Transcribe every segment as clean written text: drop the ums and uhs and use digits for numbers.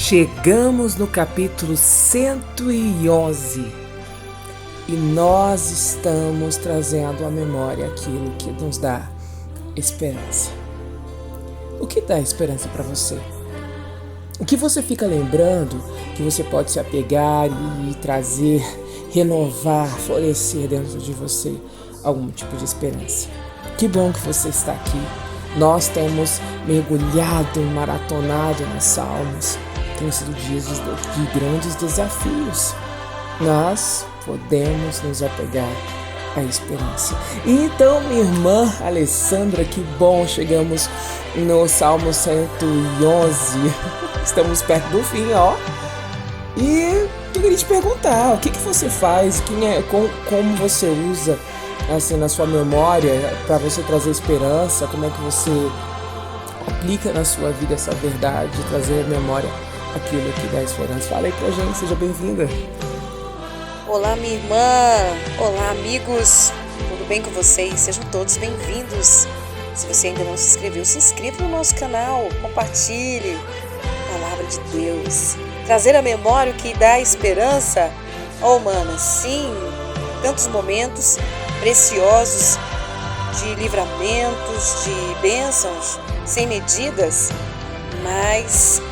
Chegamos no capítulo 111 e nós estamos trazendo à memória aquilo que nos dá esperança. O que dá esperança para você? O que você fica lembrando que você pode se apegar e trazer, renovar, florescer dentro de você algum tipo de esperança? Que bom que você está aqui. Nós temos mergulhado, maratonado nos Salmos. Tem sido dias de grandes desafios. Nós podemos nos apegar à esperança. E então, minha irmã Alessandra, que bom, chegamos no Salmo 111. Estamos perto do fim, ó. E eu queria te perguntar, o que você faz, como você usa assim na sua memória para você trazer esperança, como é que você aplica na sua vida essa verdade, trazer à memória aquilo que dá esperança. Fala aí pra gente, seja bem-vinda. Olá, minha irmã, olá, amigos, tudo bem com vocês? Sejam todos bem-vindos. Se você ainda não se inscreveu, se inscreva no nosso canal, compartilhe a palavra de Deus. Trazer à memória o que dá esperança, oh, mana, sim, tantos momentos preciosos de livramentos, de bênçãos sem medidas, mas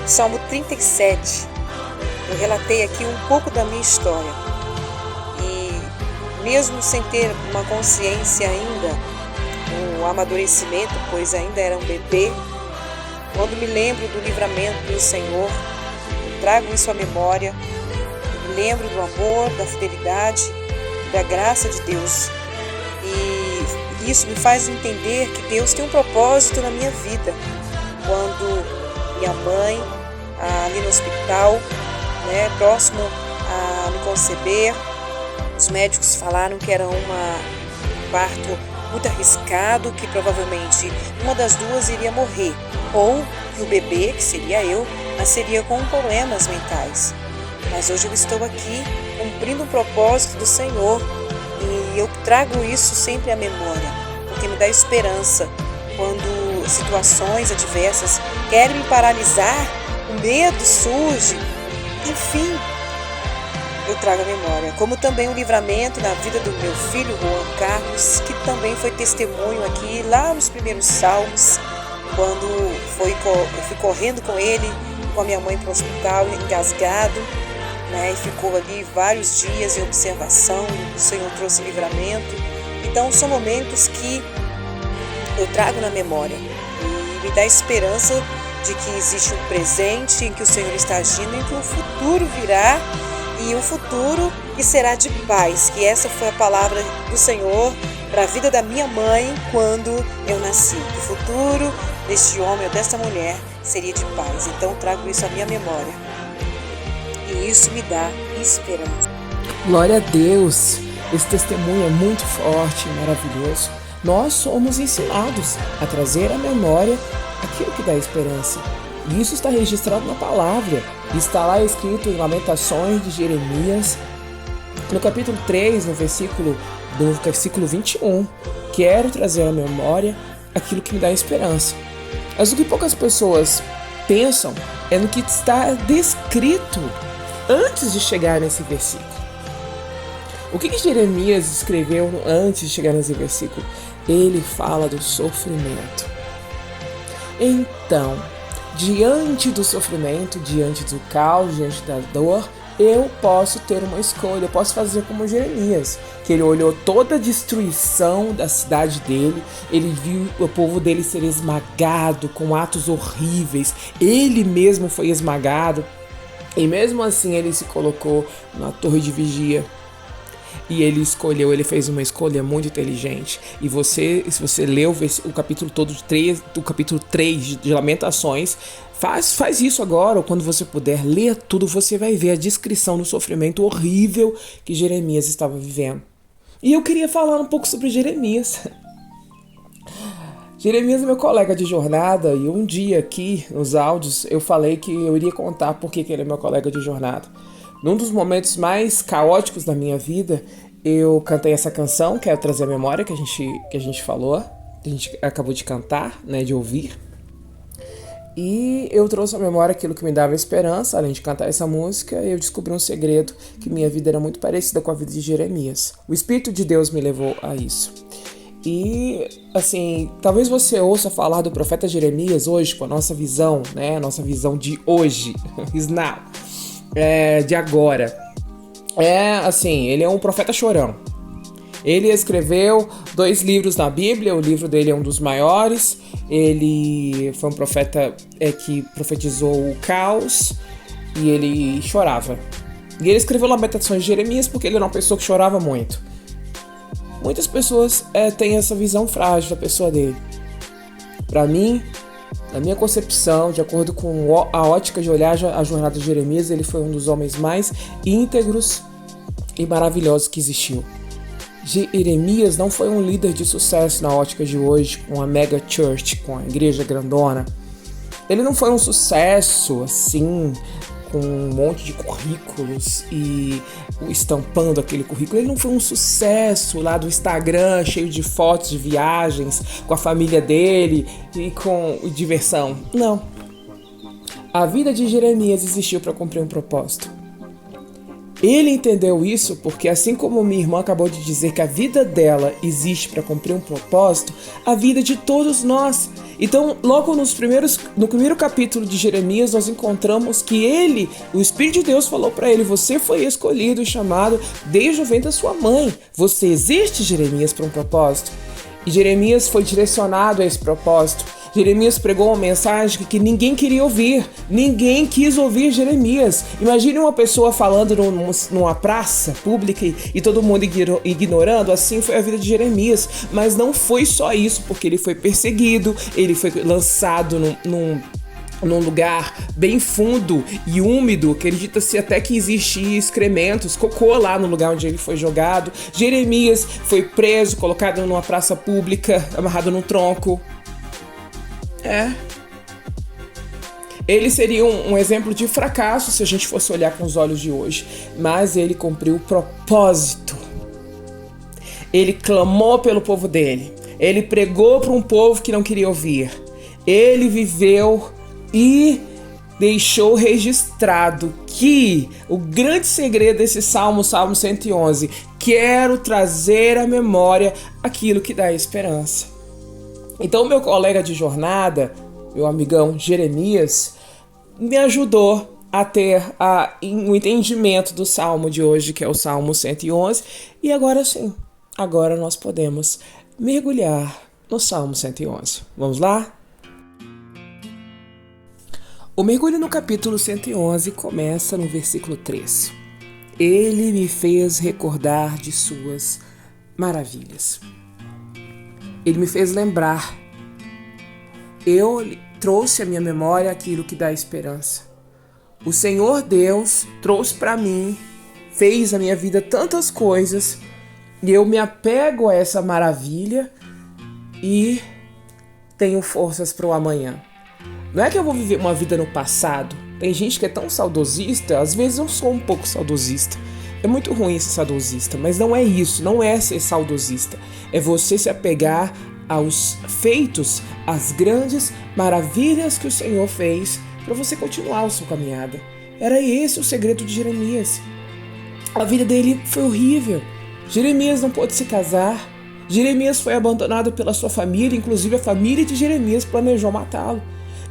Salmo 37, eu relatei aqui um pouco da minha história e mesmo sem ter uma consciência ainda, um amadurecimento, pois ainda era um bebê, quando me lembro do livramento do Senhor, eu trago isso à memória, eu me lembro do amor, da fidelidade, da graça de Deus, e isso me faz entender que Deus tem um propósito na minha vida. Quando minha mãe, ali no hospital, próximo a me conceber, os médicos falaram que era um parto muito arriscado, que provavelmente uma das duas iria morrer, ou que o bebê, que seria eu, nasceria com problemas mentais. Mas hoje eu estou aqui cumprindo o propósito do Senhor e eu trago isso sempre à memória, porque me dá esperança quando situações adversas querem me paralisar, o medo surge, enfim, eu trago a memória, como também o livramento na vida do meu filho Juan Carlos, que também foi testemunho aqui lá nos primeiros salmos, quando eu fui correndo com ele, com a minha mãe para o hospital, engasgado, e ficou ali vários dias em observação, o Senhor trouxe livramento. Então são momentos que eu trago na memória e me dá esperança de que existe um presente em que o Senhor está agindo e que o futuro virá, e um futuro que será de paz, que essa foi a palavra do Senhor para a vida da minha mãe quando eu nasci. O futuro deste homem ou desta mulher seria de paz. Então trago isso à minha memória e isso me dá esperança. Glória a Deus! Esse testemunho é muito forte e maravilhoso. Nós somos ensinados a trazer à memória aquilo que dá esperança. E isso está registrado na palavra. Está lá escrito em Lamentações de Jeremias, no capítulo 3, no versículo 21. Quero trazer à memória aquilo que me dá esperança. Mas o que poucas pessoas pensam é no que está descrito antes de chegar nesse versículo. O que Jeremias escreveu antes de chegar nesse versículo? Ele fala do sofrimento. Então, diante do sofrimento, diante do caos, diante da dor, eu posso ter uma escolha, eu posso fazer como Jeremias, que ele olhou toda a destruição da cidade dele, ele viu o povo dele ser esmagado com atos horríveis, ele mesmo foi esmagado, e mesmo assim ele se colocou na torre de vigia. E ele fez uma escolha muito inteligente. E se você leu o capítulo todo do capítulo 3 de Lamentações, faz isso agora, ou quando você puder, lê tudo, você vai ver a descrição do sofrimento horrível que Jeremias estava vivendo. E eu queria falar um pouco sobre Jeremias. Jeremias é meu colega de jornada, e um dia aqui nos áudios eu falei que eu iria contar por que ele é meu colega de jornada. Num dos momentos mais caóticos da minha vida, eu cantei essa canção, Quero Trazer a Memória, que a gente falou, que a gente acabou de cantar, de ouvir. E eu trouxe à memória aquilo que me dava esperança. Além de cantar essa música, eu descobri um segredo, que minha vida era muito parecida com a vida de Jeremias. O Espírito de Deus me levou a isso. E, assim, talvez você ouça falar do profeta Jeremias hoje, com a nossa visão, né? A nossa visão de hoje, de agora. Ele é um profeta chorão. Ele escreveu 2 livros na Bíblia, o livro dele é um dos maiores. Ele foi um profeta que profetizou o caos e ele chorava. E ele escreveu Lamentações de Jeremias porque ele era uma pessoa que chorava muito. Muitas pessoas têm essa visão frágil da pessoa dele. Para mim, na minha concepção, de acordo com a ótica de olhar a jornada de Jeremias, ele foi um dos homens mais íntegros e maravilhosos que existiu. Jeremias não foi um líder de sucesso na ótica de hoje, com a mega church, com a igreja grandona. Ele não foi um sucesso, assim, com um monte de currículos e estampando aquele currículo. Ele não foi um sucesso lá do Instagram, cheio de fotos de viagens, com a família dele e com diversão. Não. A vida de Jeremias existiu para cumprir um propósito. Ele entendeu isso porque, assim como minha irmã acabou de dizer que a vida dela existe para cumprir um propósito, a vida de todos nós. Então, logo no primeiro capítulo de Jeremias, nós encontramos que o Espírito de Deus falou para ele: você foi escolhido e chamado desde o ventre da sua mãe. Você existe, Jeremias, para um propósito. E Jeremias foi direcionado a esse propósito. Jeremias pregou uma mensagem que ninguém queria ouvir. Ninguém quis ouvir Jeremias. Imagine uma pessoa falando numa praça pública e todo mundo ignorando. Assim foi a vida de Jeremias. Mas não foi só isso, porque ele foi perseguido, ele foi lançado num lugar bem fundo e úmido. Acredita-se até que existia excrementos, cocô lá no lugar onde ele foi jogado. Jeremias foi preso, colocado numa praça pública, amarrado num tronco. Ele seria um exemplo de fracasso se a gente fosse olhar com os olhos de hoje. Mas ele cumpriu o propósito. Ele clamou pelo povo dele. Ele pregou para um povo que não queria ouvir. Ele viveu e deixou registrado que o grande segredo desse Salmo 111, quero trazer à memória aquilo que dá esperança. Então, meu colega de jornada, meu amigão Jeremias, me ajudou a ter um entendimento do Salmo de hoje, que é o Salmo 111. E agora sim, agora nós podemos mergulhar no Salmo 111. Vamos lá? O mergulho no capítulo 111 começa no versículo 3. Ele me fez recordar de suas maravilhas. Ele me fez lembrar. Eu trouxe à minha memória aquilo que dá esperança. O Senhor Deus trouxe para mim, fez na minha vida tantas coisas, e eu me apego a essa maravilha e tenho forças para o amanhã. Não é que eu vou viver uma vida no passado. Tem gente que é tão saudosista, às vezes eu sou um pouco saudosista. É muito ruim ser saudosista, mas não é isso, não é ser saudosista. É você se apegar aos feitos, às grandes maravilhas que o Senhor fez para você continuar a sua caminhada. Era esse o segredo de Jeremias. A vida dele foi horrível. Jeremias não pôde se casar. Jeremias foi abandonado pela sua família, inclusive a família de Jeremias planejou matá-lo.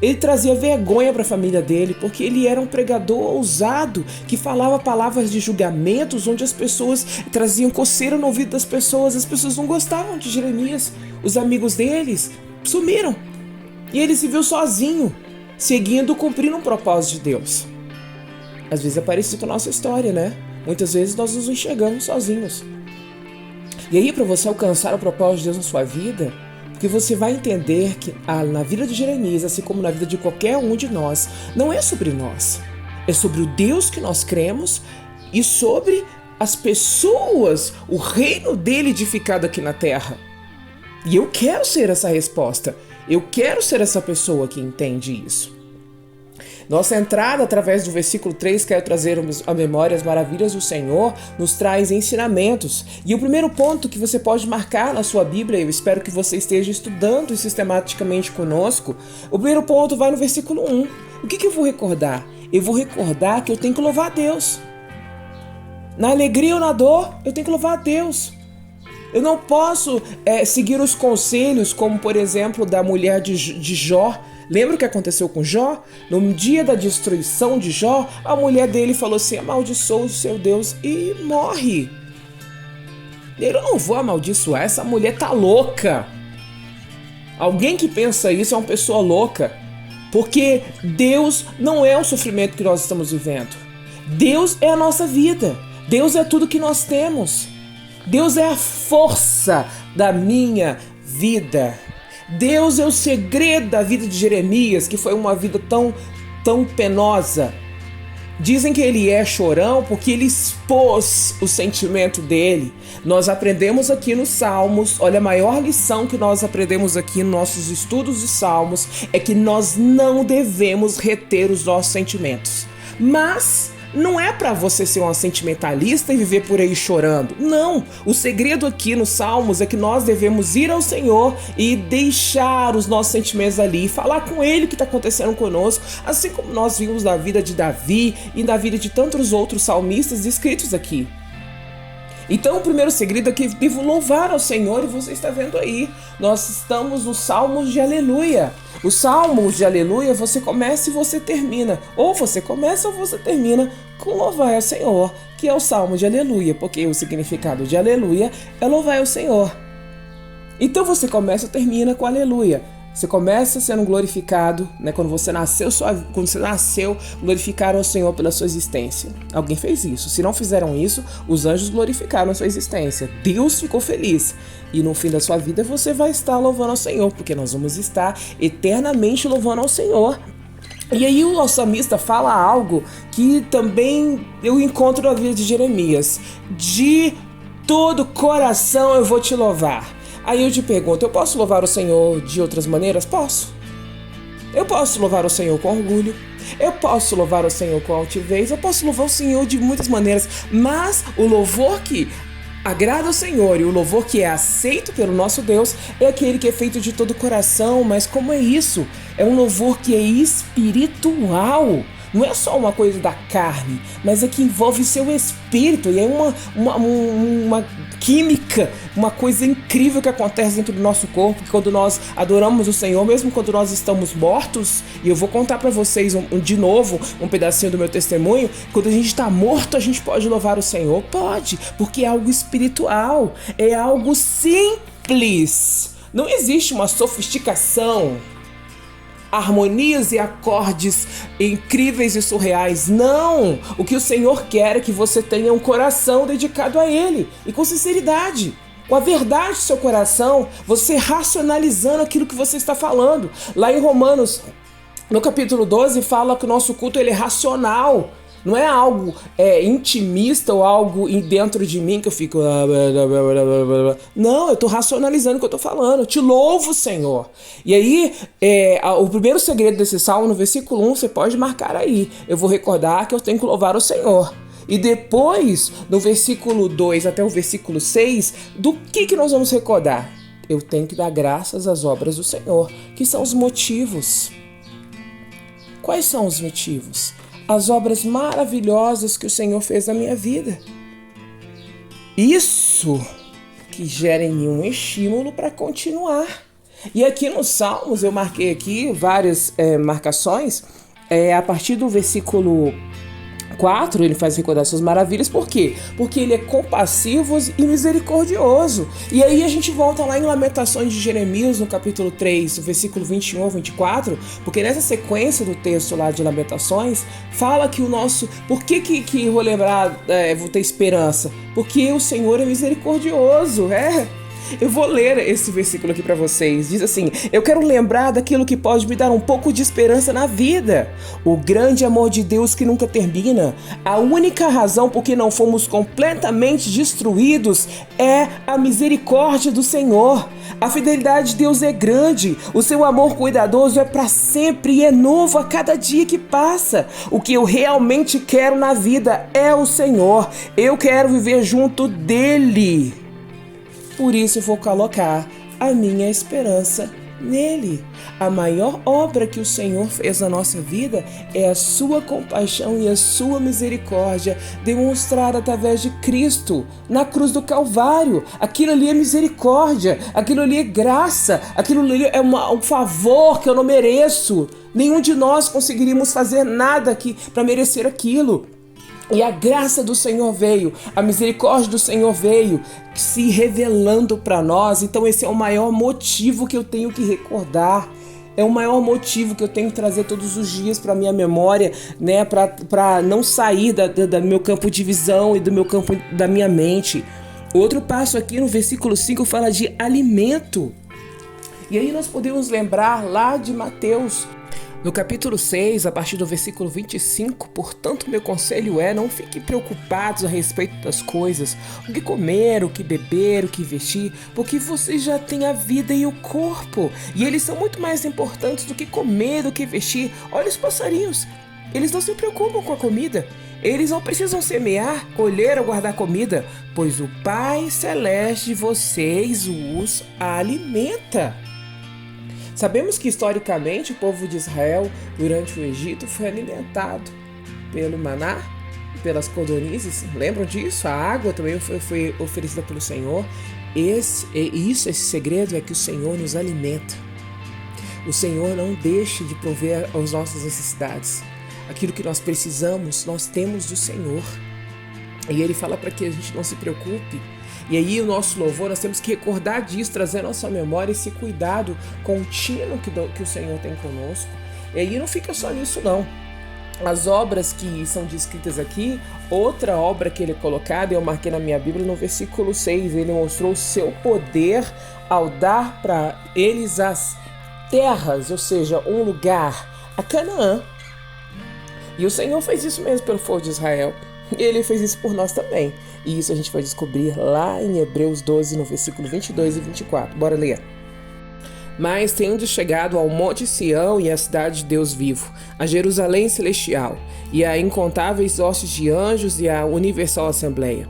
Ele trazia vergonha para a família dele, porque ele era um pregador ousado, que falava palavras de julgamentos, onde as pessoas traziam coceira no ouvido das pessoas. As pessoas não gostavam de Jeremias. Os amigos deles sumiram. E ele se viu sozinho, cumprindo um propósito de Deus. Às vezes é parecido com a nossa história, né? Muitas vezes nós nos enxergamos sozinhos. E aí, para você alcançar o propósito de Deus na sua vida, porque você vai entender que na vida de Jeremias, assim como na vida de qualquer um de nós, não é sobre nós. É sobre o Deus que nós cremos e sobre as pessoas, o reino dele edificado aqui na terra. E eu quero ser essa resposta. Eu quero ser essa pessoa que entende isso. Nossa entrada através do versículo 3, quero trazer à memória as maravilhas do Senhor, nos traz ensinamentos. E o primeiro ponto que você pode marcar na sua Bíblia, eu espero que você esteja estudando sistematicamente conosco, o primeiro ponto vai no versículo 1. O que eu vou recordar? Eu vou recordar que eu tenho que louvar a Deus. Na alegria ou na dor, eu tenho que louvar a Deus. Eu não posso seguir os conselhos, como por exemplo da mulher de Jó. Lembra o que aconteceu com Jó? No dia da destruição de Jó, a mulher dele falou assim: amaldiçoa o seu Deus e morre. Eu não vou amaldiçoar, essa mulher tá louca. Alguém que pensa isso é uma pessoa louca. Porque Deus não é o sofrimento que nós estamos vivendo. Deus é a nossa vida. Deus é tudo que nós temos. Deus é a força da minha vida. Deus é o segredo da vida de Jeremias, que foi uma vida tão penosa. Dizem que ele é chorão porque ele expôs o sentimento dele. Nós aprendemos aqui nos Salmos, olha, a maior lição que nós aprendemos aqui nos nossos estudos de Salmos é que nós não devemos reter os nossos sentimentos. Mas não é para você ser uma sentimentalista e viver por aí chorando. Não! O segredo aqui nos Salmos é que nós devemos ir ao Senhor e deixar os nossos sentimentos ali, e falar com Ele o que está acontecendo conosco, assim como nós vimos na vida de Davi e na vida de tantos outros salmistas descritos aqui. Então o primeiro segredo é que devo louvar ao Senhor, e você está vendo aí, nós estamos nos Salmos de Aleluia. Os Salmos de Aleluia você começa e você termina, ou você começa ou você termina com louvar ao Senhor, que é o Salmo de Aleluia, porque o significado de Aleluia é louvar ao Senhor. Então você começa e termina com Aleluia. Você começa sendo glorificado, né? Quando você nasceu, glorificaram o Senhor pela sua existência. Alguém fez isso. Se não fizeram isso, os anjos glorificaram a sua existência. Deus ficou feliz. E no fim da sua vida você vai estar louvando ao Senhor, porque nós vamos estar eternamente louvando ao Senhor. E aí o salmista fala algo que também eu encontro na vida de Jeremias. De todo coração eu vou te louvar. Aí eu te pergunto, eu posso louvar o Senhor de outras maneiras? Posso. Eu posso louvar o Senhor com orgulho, eu posso louvar o Senhor com altivez, eu posso louvar o Senhor de muitas maneiras, mas o louvor que agrada ao Senhor e o louvor que é aceito pelo nosso Deus é aquele que é feito de todo o coração. Mas como é isso? É um louvor que é espiritual. Não é só uma coisa da carne, mas é que envolve seu espírito. E é uma química, uma coisa incrível que acontece dentro do nosso corpo, que quando nós adoramos o Senhor, mesmo quando nós estamos mortos, e eu vou contar para vocês de novo um pedacinho do meu testemunho, quando a gente está morto, a gente pode louvar o Senhor? Pode, porque é algo espiritual, é algo simples. Não existe uma sofisticação, harmonias e acordes incríveis e surreais. Não! O que o Senhor quer é que você tenha um coração dedicado a Ele e com sinceridade, com a verdade do seu coração, você racionalizando aquilo que você está falando. Lá em Romanos, no capítulo 12, fala que o nosso culto ele é racional. Não é algo intimista ou algo dentro de mim que eu fico... Não, eu estou racionalizando o que eu estou falando. Eu te louvo, Senhor. E aí, o primeiro segredo desse salmo, no versículo 1, você pode marcar aí. Eu vou recordar que eu tenho que louvar o Senhor. E depois, no versículo 2 até o versículo 6, do que nós vamos recordar? Eu tenho que dar graças às obras do Senhor, que são os motivos. Quais são os motivos? As obras maravilhosas que o Senhor fez na minha vida. Isso que gera em mim um estímulo para continuar. E aqui nos Salmos, eu marquei aqui várias marcações. A partir do versículo 4, ele faz recordar suas maravilhas. Por quê? Porque ele é compassivo e misericordioso. E aí a gente volta lá em Lamentações de Jeremias, no capítulo 3, versículo 21 ao 24, porque nessa sequência do texto lá de Lamentações, fala que o nosso... Por que eu vou lembrar, vou ter esperança? Porque o Senhor é misericordioso, Eu vou ler esse versículo aqui para vocês. Diz assim: eu quero lembrar daquilo que pode me dar um pouco de esperança na vida. O grande amor de Deus que nunca termina. A única razão por que não fomos completamente destruídos é a misericórdia do Senhor. A fidelidade de Deus é grande. O seu amor cuidadoso é para sempre e é novo a cada dia que passa. O que eu realmente quero na vida é o Senhor. Eu quero viver junto dele. Por isso eu vou colocar a minha esperança nele. A maior obra que o Senhor fez na nossa vida é a sua compaixão e a sua misericórdia demonstrada através de Cristo na cruz do Calvário. Aquilo ali é misericórdia, aquilo ali é graça, aquilo ali é um favor que eu não mereço. Nenhum de nós conseguiríamos fazer nada aqui para merecer aquilo. E a graça do Senhor veio, a misericórdia do Senhor veio se revelando para nós. Então esse é o maior motivo que eu tenho que recordar. É o maior motivo que eu tenho que trazer todos os dias para minha memória, né? Para não sair do meu campo de visão e do meu campo da minha mente. Outro passo aqui no versículo 5 fala de alimento. E aí nós podemos lembrar lá de Mateus, no capítulo 6, a partir do versículo 25, portanto, meu conselho é: não fiquem preocupados a respeito das coisas, o que comer, o que beber, o que vestir, porque vocês já têm a vida e o corpo, e eles são muito mais importantes do que comer, do que vestir. Olha os passarinhos, eles não se preocupam com a comida, eles não precisam semear, colher ou guardar comida, pois o Pai Celeste de vocês os alimenta. Sabemos que historicamente o povo de Israel, durante o Egito, foi alimentado pelo maná, pelas codornizes. Lembram disso? A água também foi oferecida pelo Senhor. Esse segredo é que o Senhor nos alimenta. O Senhor não deixa de prover as nossas necessidades. Aquilo que nós precisamos, nós temos do Senhor. E Ele fala para que a gente não se preocupe. E aí o nosso louvor, nós temos que recordar disso, trazer à nossa memória esse cuidado contínuo que o Senhor tem conosco. E aí não fica só nisso não. As obras que são descritas aqui, outra obra que ele é colocado, eu marquei na minha Bíblia no versículo 6, ele mostrou o seu poder ao dar para eles as terras, ou seja, um lugar, a Canaã. E o Senhor fez isso mesmo pelo povo de Israel. E Ele fez isso por nós também. E isso a gente vai descobrir lá em Hebreus 12, no versículo 22 e 24. Bora ler. Mas tendo chegado ao Monte Sião e à cidade de Deus vivo, a Jerusalém celestial, e a incontáveis hostes de anjos e a universal assembleia,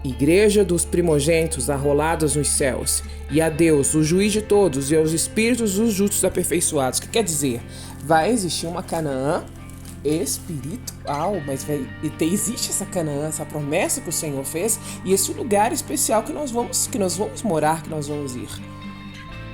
igreja dos primogênitos arrolados nos céus, e a Deus, o juiz de todos, e aos espíritos dos justos aperfeiçoados. O que quer dizer? Vai existir uma Canaã espiritual, mas existe essa Canaã, essa promessa que o Senhor fez, e esse lugar especial que nós vamos morar, que nós vamos ir.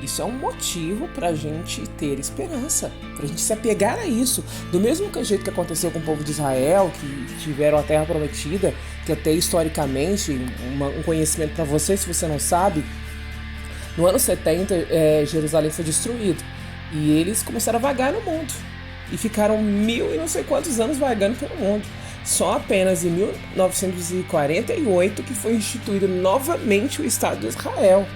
Isso é um motivo para a gente ter esperança, para a gente se apegar a isso. Do mesmo jeito que aconteceu com o povo de Israel, que tiveram a terra prometida, que até historicamente, um conhecimento para você, se você não sabe, no ano 70, Jerusalém foi destruído. E eles começaram a vagar no mundo. E ficaram 1000 e não sei quantos anos vagando pelo mundo. Só apenas em 1948 que foi instituído novamente o Estado de Israel.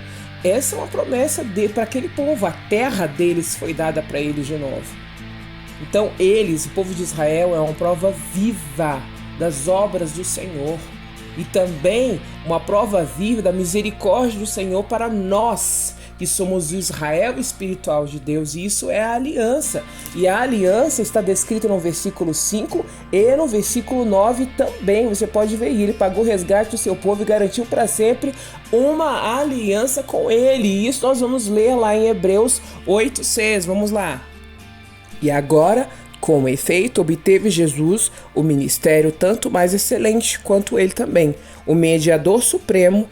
Essa é uma promessa para aquele povo. A terra deles foi dada para eles de novo. Então eles, o povo de Israel, é uma prova viva das obras do Senhor. E também uma prova viva da misericórdia do Senhor para nós, que somos o Israel espiritual de Deus, e isso é a aliança. E a aliança está descrita no versículo 5 e no versículo 9 também. Você pode ver, ele pagou o resgate do seu povo e garantiu para sempre uma aliança com ele. E isso nós vamos ler lá em Hebreus 8:6. Vamos lá. E agora, com efeito, obteve Jesus o ministério tanto mais excelente quanto ele também, o mediador supremo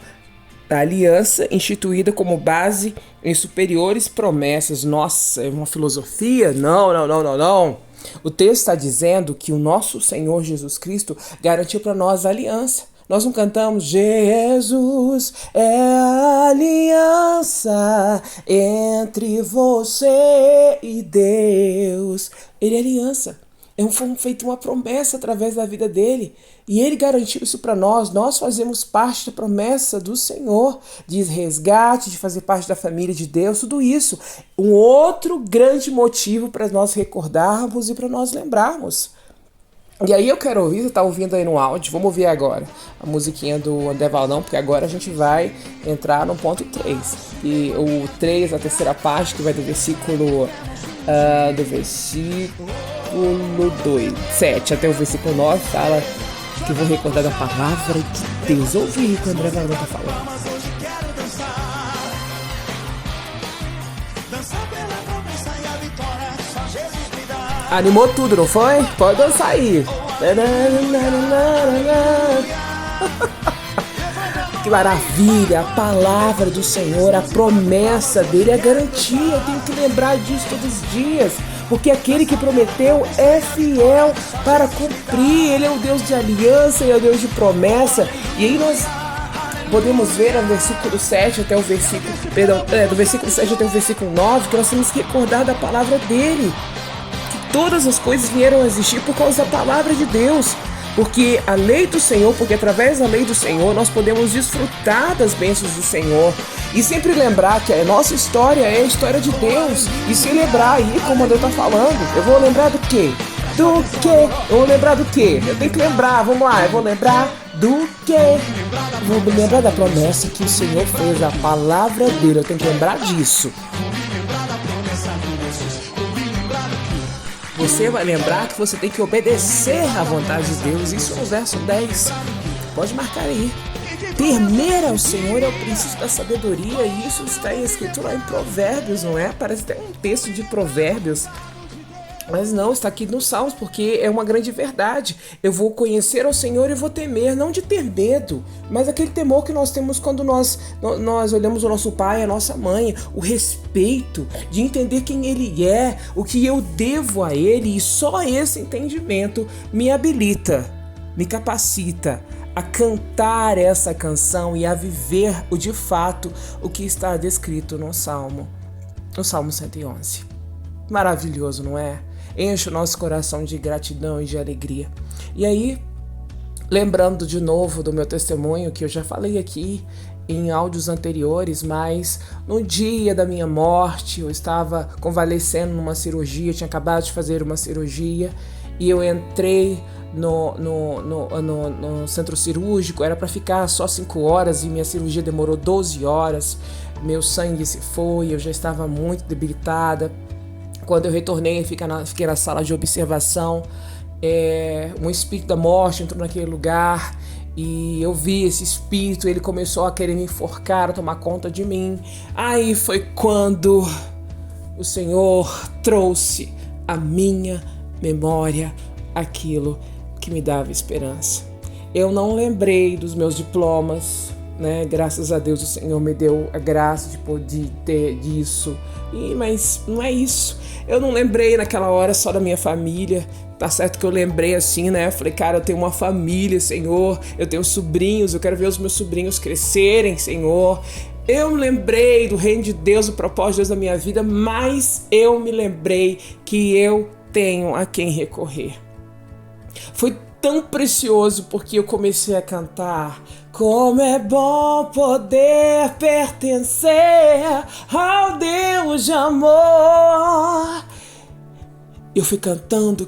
da aliança instituída como base em superiores promessas. Nossa, é uma filosofia? Não. O texto está dizendo que o nosso Senhor Jesus Cristo garantiu para nós a aliança. Nós não cantamos: Jesus é a aliança entre você e Deus. Ele é aliança. Foi feita uma promessa através da vida dele. E ele garantiu isso para nós. Nós fazemos parte da promessa do Senhor, de resgate, de fazer parte da família de Deus, tudo isso. Um outro grande motivo para nós recordarmos e para nós lembrarmos. E aí eu quero ouvir, você tá ouvindo aí no áudio, vamos ouvir agora a musiquinha do André Valdão, porque agora a gente vai entrar no ponto 3. E o 3, a terceira parte, que vai do versículo 7 até o versículo 9, fala que eu vou recordar da palavra de Deus. Ouvi o que o André Valdão tá falando. Animou tudo, não foi? Pode dançar aí. Que maravilha, a palavra do Senhor, a promessa dele, a garantia. Eu tenho que lembrar disso todos os dias, porque aquele que prometeu é fiel para cumprir. Ele é o Deus de aliança, ele é o Deus de promessa. E aí nós podemos ver no versículo 7 até o versículo, do versículo 7 até o versículo 9, que nós temos que recordar da palavra dele. Todas as coisas vieram a existir por causa da palavra de Deus, porque a lei do Senhor, porque através da lei do Senhor nós podemos desfrutar das bênçãos do Senhor e sempre lembrar que a nossa história é a história de Deus e celebrar aí como Deus está falando. Eu vou lembrar do quê? Do quê? Eu vou lembrar do quê? Eu tenho que lembrar, vamos lá, eu vou lembrar do quê? Vou lembrar da promessa que o Senhor fez, a palavra dele, eu tenho que lembrar disso. Você vai lembrar que você tem que obedecer à vontade de Deus. Isso é o verso 10. Pode marcar aí. Temer ao Senhor é o princípio da sabedoria. E isso está escrito lá em Provérbios, não é? Parece até um texto de Provérbios. Mas não, está aqui nos Salmos, porque é uma grande verdade. Eu vou conhecer ao Senhor e vou temer, não de ter medo, mas aquele temor que nós temos quando nós olhamos o nosso pai, a nossa mãe, o respeito, de entender quem ele é, o que eu devo a ele, e só esse entendimento me habilita, me capacita a cantar essa canção e a viver de fato o que está descrito no Salmo 111. Maravilhoso, não é? Enche o nosso coração de gratidão e de alegria. E aí, lembrando de novo do meu testemunho, que eu já falei aqui em áudios anteriores, mas no dia da minha morte, eu estava convalescendo numa cirurgia, tinha acabado de fazer uma cirurgia, e eu entrei no centro cirúrgico, era para ficar só 5 horas, e minha cirurgia demorou 12 horas, meu sangue se foi, eu já estava muito debilitada. Quando eu retornei, fiquei na sala de observação, um espírito da morte entrou naquele lugar e eu vi esse espírito, ele começou a querer me enforcar, a tomar conta de mim. Aí foi quando o Senhor trouxe à minha memória aquilo que me dava esperança. Eu não lembrei dos meus diplomas, né? Graças a Deus o Senhor me deu a graça de poder ter disso. Mas não é isso. Eu não lembrei naquela hora só da minha família. Tá certo que eu lembrei assim, né? Eu falei, cara, eu tenho uma família, Senhor. Eu tenho sobrinhos, eu quero ver os meus sobrinhos crescerem, Senhor. Eu me lembrei do reino de Deus, do propósito de Deus na minha vida, mas eu me lembrei que eu tenho a quem recorrer. Foi tão precioso porque eu comecei a cantar. Como é bom poder pertencer ao Deus de amor. Eu fui cantando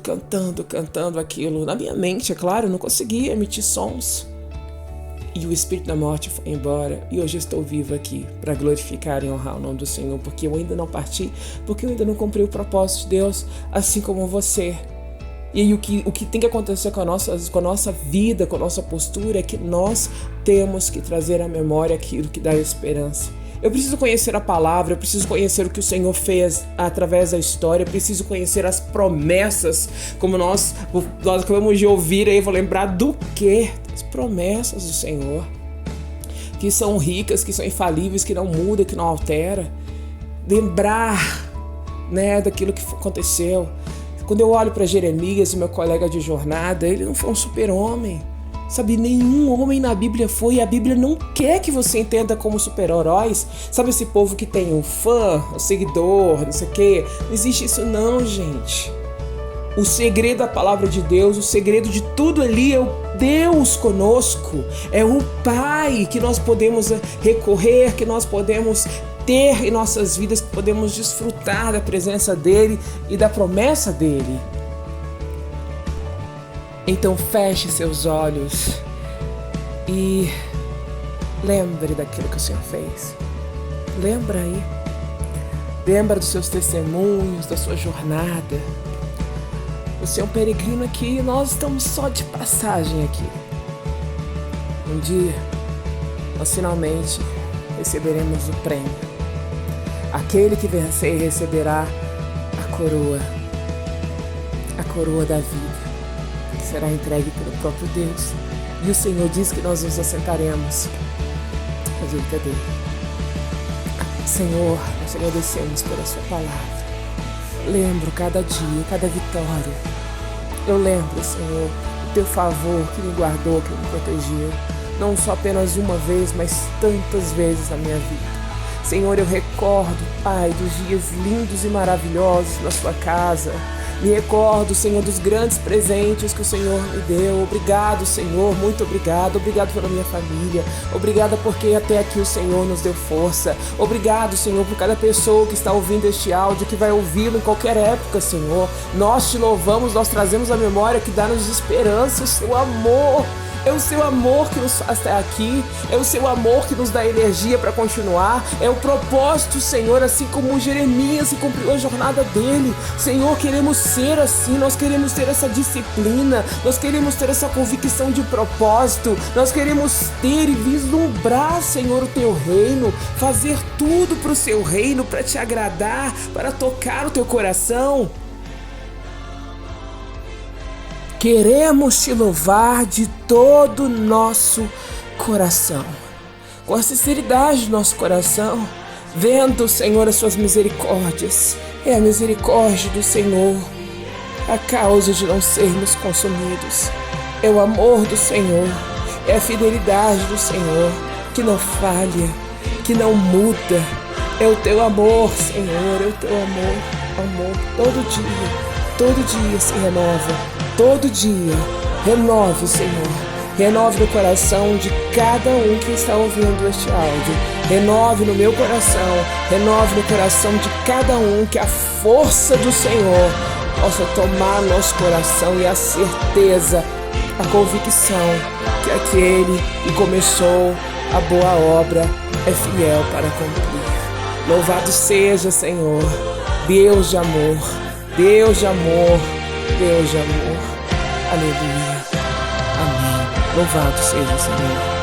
aquilo. Na minha mente, é claro, eu não conseguia emitir sons. E o espírito da morte foi embora. E hoje eu estou vivo aqui para glorificar e honrar o nome do Senhor. Porque eu ainda não parti, porque eu ainda não cumpri o propósito de Deus, assim como você. E aí o que tem que acontecer com a nossa vida, com a nossa postura, é que nós temos que trazer à memória aquilo que dá esperança. Eu preciso conhecer a palavra, eu preciso conhecer o que o Senhor fez através da história, eu preciso conhecer as promessas, como nós acabamos de ouvir aí, eu vou lembrar do quê? As promessas do Senhor, que são ricas, que são infalíveis, que não mudam, que não alteram. Lembrar, né, daquilo que aconteceu. Quando eu olho para Jeremias, meu colega de jornada, ele não foi um super-homem. Sabe, nenhum homem na Bíblia foi, e a Bíblia não quer que você entenda como super-heróis. Sabe esse povo que tem um fã, um seguidor, não sei o quê? Não existe isso não, gente. O segredo da palavra de Deus, o segredo de tudo ali é o Deus conosco, é o Pai que nós podemos recorrer, que nós podemos ter em nossas vidas, que podemos desfrutar da presença dEle e da promessa dEle. Então feche seus olhos e lembre daquilo que o Senhor fez. Lembra aí. Lembra dos seus testemunhos, da sua jornada. Você é um peregrino aqui e nós estamos só de passagem aqui. Um dia, nós finalmente receberemos o prêmio. Aquele que vencer receberá a coroa da vida, que será entregue pelo próprio Deus. E o Senhor diz que nós nos assentaremos à direita dele. Senhor, nós agradecemos pela sua palavra. Lembro cada dia, cada vitória. Eu lembro, Senhor, o teu favor que me guardou, que me protegeu. Não só apenas uma vez, mas tantas vezes na minha vida. Senhor, eu recordo, Pai, dos dias lindos e maravilhosos na sua casa. Me recordo, Senhor, dos grandes presentes que o Senhor me deu. Obrigado, Senhor, muito obrigado. Obrigado pela minha família. Obrigado porque até aqui o Senhor nos deu força. Obrigado, Senhor, por cada pessoa que está ouvindo este áudio, que vai ouvi-lo em qualquer época, Senhor. Nós te louvamos, nós trazemos a memória que dá-nos esperança, o seu amor. É o seu amor que nos faz estar aqui, é o seu amor que nos dá energia para continuar, é o propósito, Senhor, assim como Jeremias se cumpriu a jornada dele. Senhor, queremos ser assim, nós queremos ter essa disciplina, nós queremos ter essa convicção de propósito, nós queremos ter e vislumbrar, Senhor, o teu reino, fazer tudo para o seu reino, para te agradar, para tocar o teu coração. Queremos te louvar de todo o nosso coração, com a sinceridade do nosso coração, vendo, Senhor, as suas misericórdias. É a misericórdia do Senhor, a causa de não sermos consumidos. É o amor do Senhor, é a fidelidade do Senhor, que não falha, que não muda. É o teu amor, Senhor, é o teu amor, todo dia se renova. Todo dia, renove, Senhor, renove no coração de cada um que está ouvindo este áudio, renove no meu coração, renove no coração de cada um, que a força do Senhor possa tomar nosso coração e a certeza, a convicção que aquele que começou a boa obra é fiel para cumprir. Louvado seja, Senhor, Deus de amor, Deus de amor, Deus de amor. Aleluia. Amém. Louvado seja o Senhor.